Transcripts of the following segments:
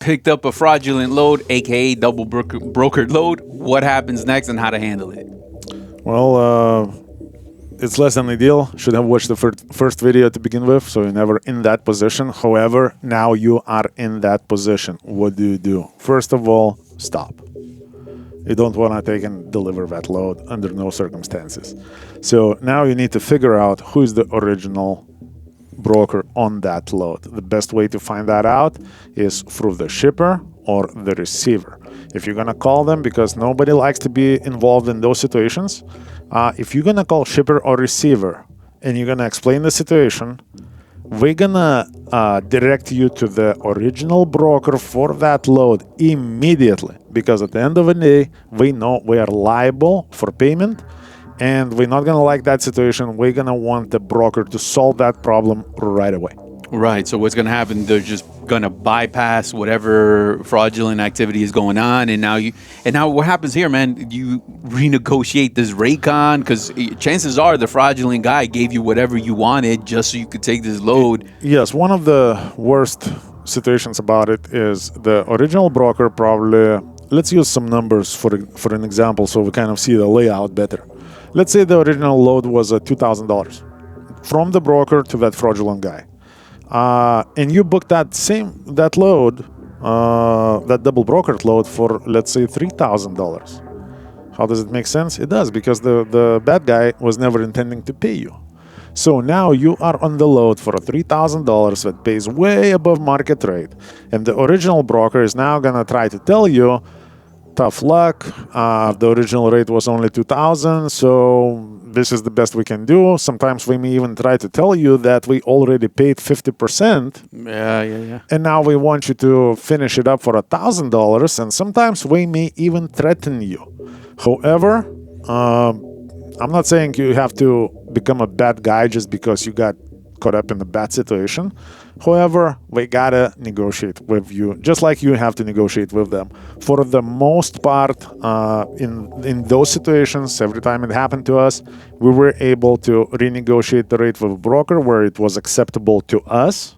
picked up a fraudulent load, aka double brokered load. What happens next and how to handle it? Well, it's less than ideal. Should have watched the first video to begin with, so you're never in that position. However, now you are in that position. What do? First of all, stop. You don't want to take and deliver that load under no circumstances. So now you need to figure out who is the original broker on that load. The best way to find that out is through the shipper or the receiver. If you're going to call them, because nobody likes to be involved in those situations, if you're going to call shipper or receiver and you're going to explain the situation, we're going to direct you to the original broker for that load immediately, because at the end of the day, we know we are liable for payment, and we're not going to like that situation. We're going to want the broker to solve that problem right away. Right. So what's going to happen? They're just going to bypass whatever fraudulent activity is going on, and now what happens here, man? You renegotiate this rate con, because chances are the fraudulent guy gave you whatever you wanted just so you could take this load. Yes, one of the worst situations about it is the original broker probably. Let's use some numbers for an example, so we kind of see the layout better. Let's say the original load was $2,000 from the broker to that fraudulent guy. And you booked that load, that double brokered load for, let's say, $3,000. How does it make sense? It does, because the bad guy was never intending to pay you. So now you are on the load for $3,000 that pays way above market rate. And the original broker is now going to try to tell you, tough luck, the original rate was only $2,000, so this is the best we can do. Sometimes we may even try to tell you that we already paid 50%. Yeah. And now we want you to finish it up for $1,000, and sometimes we may even threaten you. However, I'm not saying you have to become a bad guy just because you got caught up in a bad situation. However, we gotta negotiate with you, just like you have to negotiate with them. For the most part, in those situations, every time it happened to us, we were able to renegotiate the rate with a broker where it was acceptable to us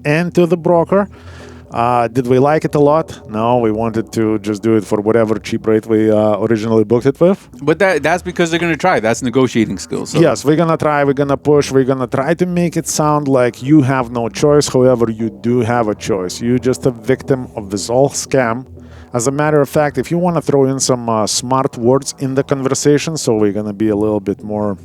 and to the broker. Did we like it a lot? No, we wanted to just do it for whatever cheap rate we originally booked it with. But that's because they're going to try. That's negotiating skills. So. Yes, we're going to try, we're going to push, we're going to try to make it sound like you have no choice. However, you do have a choice. You're just a victim of this whole scam. As a matter of fact, if you want to throw in some smart words in the conversation, so we're going to be a little bit more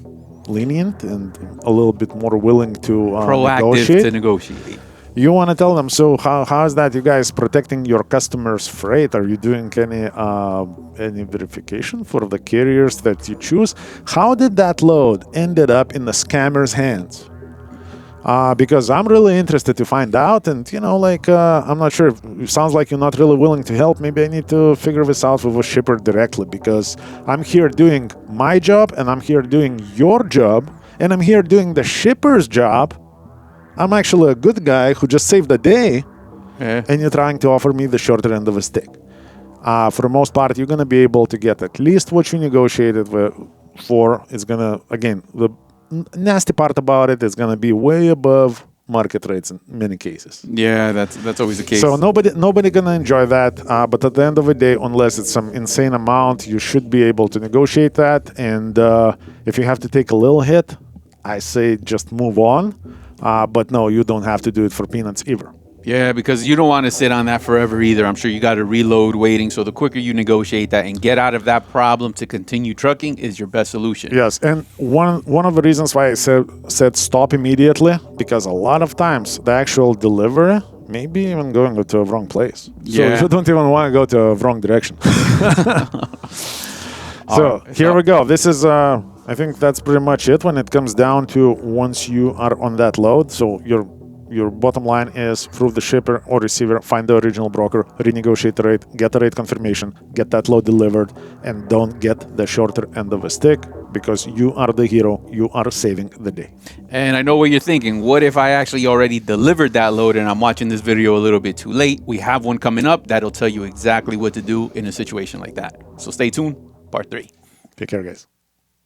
lenient and a little bit more willing to proactive to negotiate. You want to tell them, so how is that you guys protecting your customers' freight? Are you doing any verification for the carriers that you choose? How did that load ended up in the scammer's hands? Because I'm really interested to find out, and I'm not sure. It sounds like you're not really willing to help. Maybe I need to figure this out with a shipper directly, because I'm here doing my job, and I'm here doing your job, and I'm here doing the shipper's job. I'm actually a good guy who just saved a day, and you're trying to offer me the shorter end of a stick. For the most part, you're going to be able to get at least what you negotiated for. It's going to, again, the nasty part about it is going to be way above market rates in many cases. Yeah, that's always the case. So nobody going to enjoy that. But at the end of the day, unless it's some insane amount, you should be able to negotiate that. And if you have to take a little hit, I say just move on. But no, you don't have to do it for peanuts either. Yeah, because you don't want to sit on that forever either. I'm sure you got to reload waiting. So the quicker you negotiate that and get out of that problem to continue trucking is your best solution. Yes, and one of the reasons why I said stop immediately, because a lot of times the actual delivery may be even going to a wrong place. So you don't even want to go to a wrong direction. So here we go. This is... I think that's pretty much it when it comes down to once you are on that load. So your bottom line is through the shipper or receiver, find the original broker, renegotiate the rate, get the rate confirmation, get that load delivered, and don't get the shorter end of a stick, because you are the hero. You are saving the day. And I know what you're thinking. What if I actually already delivered that load and I'm watching this video a little bit too late? We have one coming up that'll tell you exactly what to do in a situation like that. So stay tuned. Part 3. Take care, guys.